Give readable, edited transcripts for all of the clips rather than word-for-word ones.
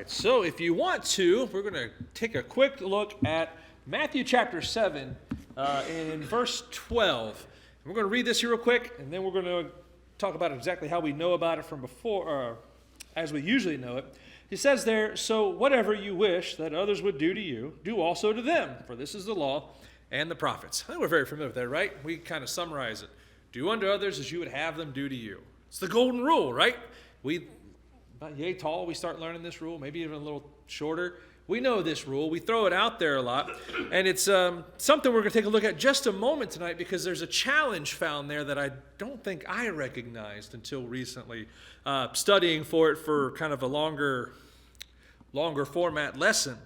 right, so if you want to, we're going to take a quick look at Matthew chapter 7 in verse 12. And we're going to read this here real quick, and then we're going to talk about exactly how we know about it from before, as we usually know it. He says there, "So whatever you wish that others would do to you, do also to them, for this is the law and the prophets." I think we're very familiar with that, right? We kind of summarize it. Do unto others as you would have them do to you. It's the golden rule, right? About yay tall, we start learning this rule, maybe even a little shorter. We know this rule. We throw it out there a lot. And it's something we're going to take a look at just a moment tonight, because there's a challenge found there that I don't think I recognized until recently, studying for it for kind of a longer format lesson.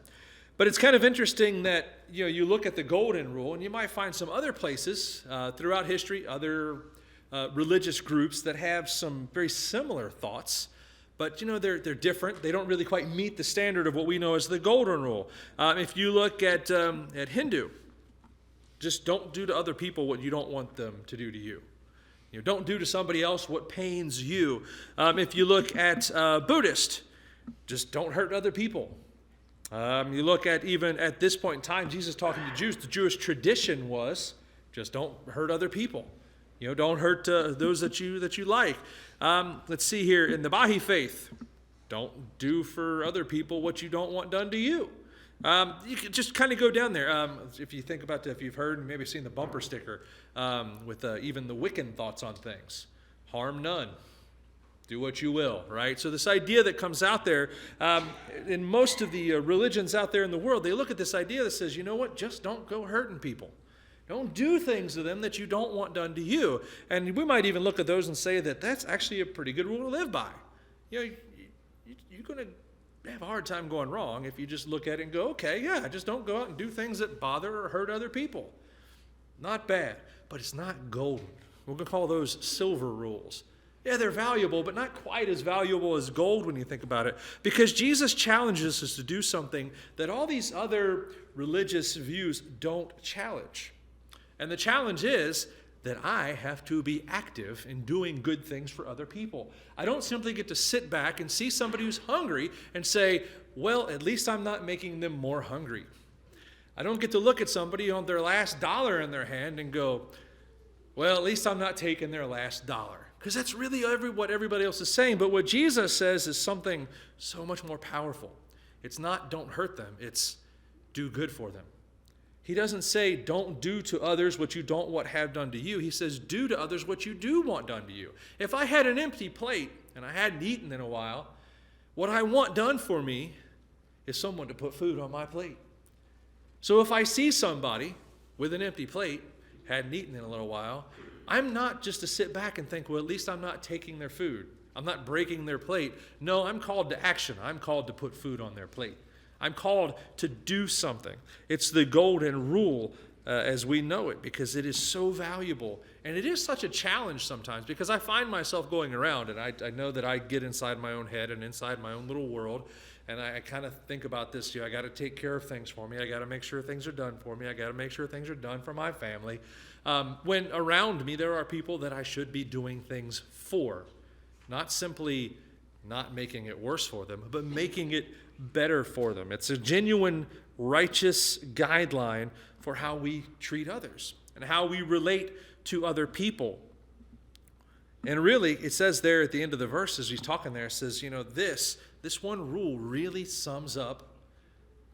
But it's kind of interesting that you look at the golden rule, and you might find some other places throughout history, other religious groups that have some very similar thoughts. But, they're different. They don't really quite meet the standard of what we know as the golden rule. If you look at Hindu, just don't do to other people what you don't want them to do to you. Don't do to somebody else what pains you. If you look at Buddhist, just don't hurt other people. You look at, even at this point in time, Jesus talking to Jews, the Jewish tradition was just don't hurt other people. Don't hurt those that you like. Let's see here, in the Baha'i faith, don't do for other people what you don't want done to you. You can just kind of go down there. If you think about if you've heard and maybe seen the bumper sticker with even the Wiccan thoughts on things. Harm none. Do what you will, right? So this idea that comes out there, in most of the religions out there in the world, they look at this idea that says, just don't go hurting people. Don't do things to them that you don't want done to you. And we might even look at those and say that that's actually a pretty good rule to live by. You're going to have a hard time going wrong if you just look at it and go, okay, yeah, just don't go out and do things that bother or hurt other people. Not bad, but it's not golden. We're going to call those silver rules. Yeah, they're valuable, but not quite as valuable as gold when you think about it, because Jesus challenges us to do something that all these other religious views don't challenge. And the challenge is that I have to be active in doing good things for other people. I don't simply get to sit back and see somebody who's hungry and say, well, at least I'm not making them more hungry. I don't get to look at somebody on their last dollar in their hand and go, well, at least I'm not taking their last dollar. Because that's really what everybody else is saying. But what Jesus says is something so much more powerful. It's not don't hurt them, it's do good for them. He doesn't say don't do to others what you don't want have done to you. He says do to others what you do want done to you. If I had an empty plate and I hadn't eaten in a while, what I want done for me is someone to put food on my plate. So if I see somebody with an empty plate, hadn't eaten in a little while, I'm not just to sit back and think, well, at least I'm not taking their food. I'm not breaking their plate. No, I'm called to action. I'm called to put food on their plate. I'm called to do something. It's the golden rule as we know it, because it is so valuable. And it is such a challenge sometimes, because I find myself going around, and I know that I get inside my own head and inside my own little world, and I kind of think about this. I got to take care of things for me. I got to make sure things are done for me. I got to make sure things are done for my family. When around me there are people that I should be doing things for, not simply not making it worse for them, but making it better for them. It's a genuine righteous guideline for how we treat others and how we relate to other people. And really, it says there at the end of the verse, as he's talking there, it says, this one rule really sums up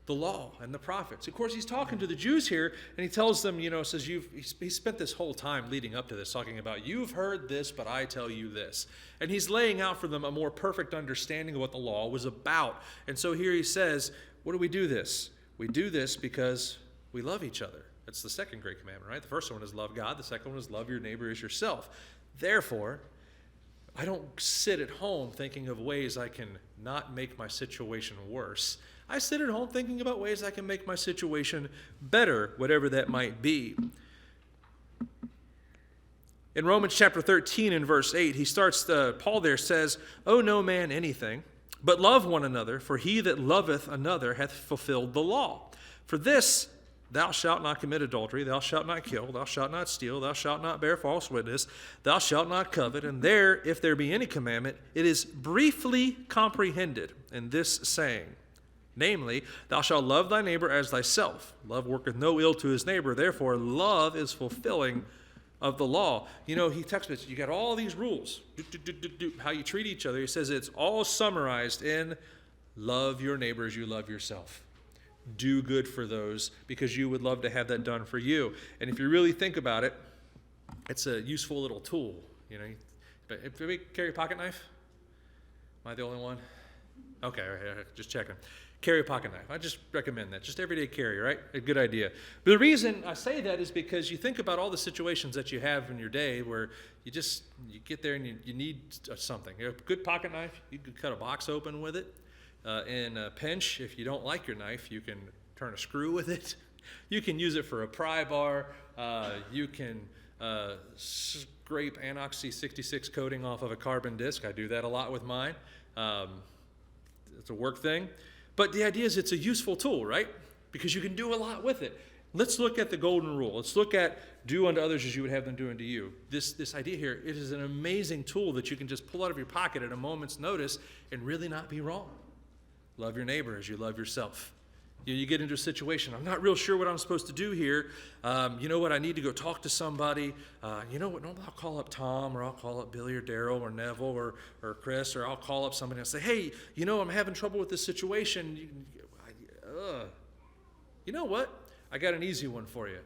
the law and the prophets. Of course, he's talking to the Jews here, and he tells them, says, he spent this whole time leading up to this talking about, you've heard this, but I tell you this. And he's laying out for them a more perfect understanding of what the law was about. And so here he says, what do we do this? We do this because we love each other. That's the second great commandment, right? The first one is love God. The second one is love your neighbor as yourself. Therefore, I don't sit at home thinking of ways I can not make my situation worse. I sit at home thinking about ways I can make my situation better, whatever that might be. In Romans chapter 13 and verse 8, Paul there says, owe no man anything, but love one another, for he that loveth another hath fulfilled the law. For this Thou shalt not commit adultery, thou shalt not kill, thou shalt not steal, thou shalt not bear false witness, thou shalt not covet. And there, if there be any commandment, it is briefly comprehended in this saying, namely, thou shalt love thy neighbor as thyself. Love worketh no ill to his neighbor, therefore love is fulfilling of the law. You know, he texts us, you got all these rules, how you treat each other. He says it's all summarized in love your neighbor as you love yourself. Do good for those because you would love to have that done for you. And if you really think about it, it's a useful little tool. You know, but if we carry a pocket knife, am I the only one? Okay, all right, just checking. Carry a pocket knife. I just recommend that. Just everyday carry, right? A good idea. But the reason I say that is because you think about all the situations that you have in your day where you get there and you need something. You know, a good pocket knife, you could cut a box open with it. In a pinch, if you don't like your knife, you can turn a screw with it. You can use it for a pry bar. You can scrape Anoxy 66 coating off of a carbon disc. I do that a lot with mine. It's a work thing. But the idea is it's a useful tool, right? Because you can do a lot with it. Let's look at the golden rule. Let's look at do unto others as you would have them do unto you. This idea here, it is an amazing tool that you can just pull out of your pocket at a moment's notice and really not be wrong. Love your neighbor as you love yourself. You get into a situation, I'm not real sure what I'm supposed to do here. You know what, I need to go talk to somebody. You know what, no, I'll call up Tom, or I'll call up Billy or Daryl or Neville or Chris, or I'll call up somebody and say, hey, you know, I'm having trouble with this situation. You know what? I got an easy one for you.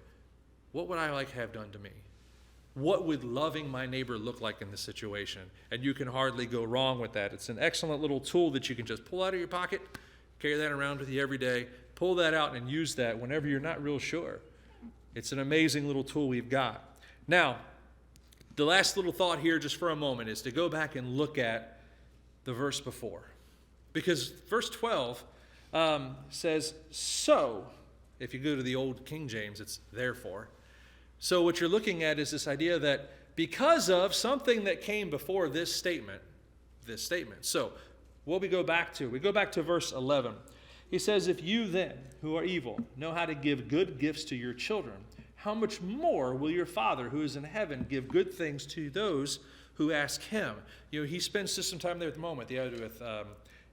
What would I like to have done to me? What would loving my neighbor look like in this situation? And you can hardly go wrong with that. It's an excellent little tool that you can just pull out of your pocket, carry that around with you every day, pull that out and use that whenever you're not real sure. It's an amazing little tool we've got. Now, the last little thought here just for a moment is to go back and look at the verse before. Because verse 12 says, so, if you go to the old King James, it's therefore. So what you're looking at is this idea that because of something that came before this statement. So what we go back to verse 11. He says, if you then, who are evil, know how to give good gifts to your children, how much more will your Father who is in heaven give good things to those who ask him? You know, he spends just some time there at the moment. The other with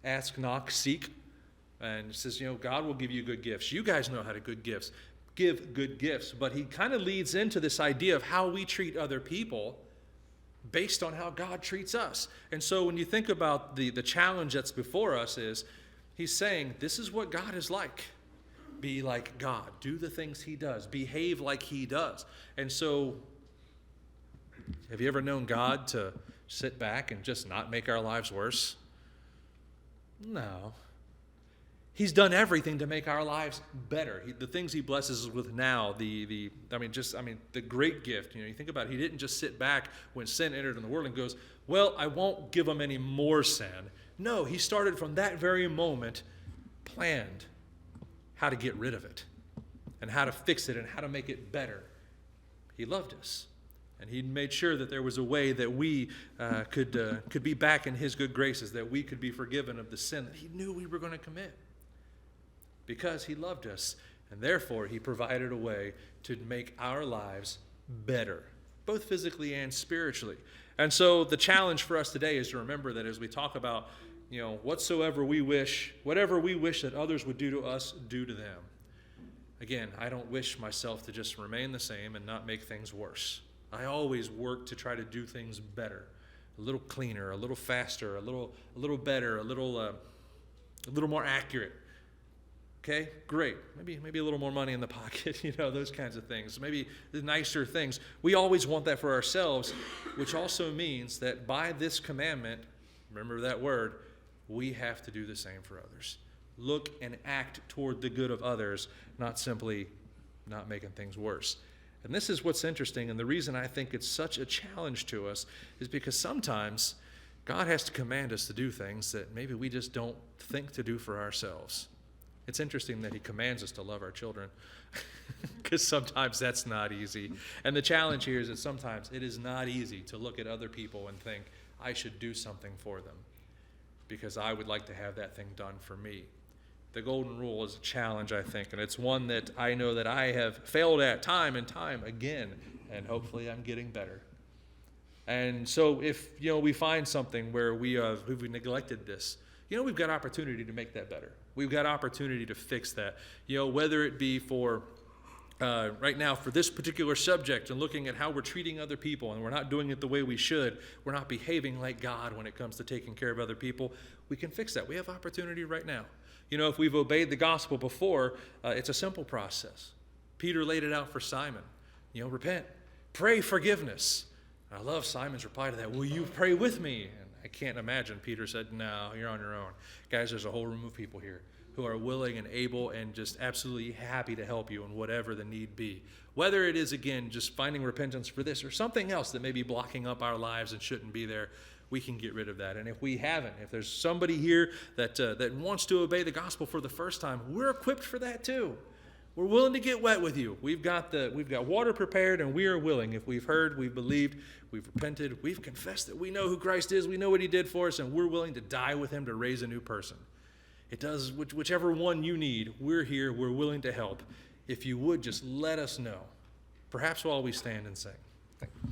ask, knock, seek. And it says, you know, God will give you good gifts. You guys know how to give good gifts, but he kind of leads into this idea of how we treat other people based on how God treats us. And so when you think about the challenge that's before us is, he's saying, this is what God is like. Be like God. Do the things he does. Behave like he does. And so, have you ever known God to sit back and just not make our lives worse? No. He's done everything to make our lives better. The things he blesses us with now, the great gift. You know, you think about it, he didn't just sit back when sin entered in the world and goes, well, I won't give them any more sin. No, he started from that very moment, planned how to get rid of it and how to fix it and how to make it better. He loved us. And he made sure that there was a way that we could be back in his good graces, that we could be forgiven of the sin that he knew we were going to commit. Because he loved us, and therefore he provided a way to make our lives better, both physically and spiritually. And so the challenge for us today is to remember that as we talk about, you know, whatever we wish that others would do to us, do to them. Again, I don't wish myself to just remain the same and not make things worse. I always work to try to do things better, a little cleaner, a little faster, a little better, a little more accurate. Okay, great. Maybe a little more money in the pocket, you know, those kinds of things. Maybe the nicer things. We always want that for ourselves, which also means that by this commandment, remember that word, we have to do the same for others. Look and act toward the good of others, not simply not making things worse. And this is what's interesting, and the reason I think it's such a challenge to us is because sometimes God has to command us to do things that maybe we just don't think to do for ourselves. It's interesting that he commands us to love our children because sometimes that's not easy. And the challenge here is that sometimes it is not easy to look at other people and think, I should do something for them because I would like to have that thing done for me. the golden rule is a challenge, I think, and it's one that I know that I have failed at time and time again, and hopefully I'm getting better. And so if, we find something where we've neglected this, we've got opportunity to make that better. We've got opportunity to fix that, whether it be for right now for this particular subject and looking at how we're treating other people and we're not doing it the way we should, we're not behaving like God when it comes to taking care of other people, we can fix that. We have opportunity right now. If we've obeyed the gospel before, it's a simple process. Peter laid it out for Simon. Repent, pray forgiveness. I love Simon's reply to that. Will you pray with me? And I can't imagine Peter said, no, you're on your own. Guys, there's a whole room of people here who are willing and able and just absolutely happy to help you in whatever the need be. Whether it is, again, just finding repentance for this or something else that may be blocking up our lives and shouldn't be there, we can get rid of that. And if we haven't, if there's somebody here that wants to obey the gospel for the first time, we're equipped for that too. We're willing to get wet with you. We've got water prepared, and we are willing. If we've heard, we've believed, we've repented, we've confessed that we know who Christ is, we know what he did for us, and we're willing to die with him to raise a new person. It does whichever one you need. We're here. We're willing to help. If you would, just let us know. Perhaps while we stand and sing. Thank you.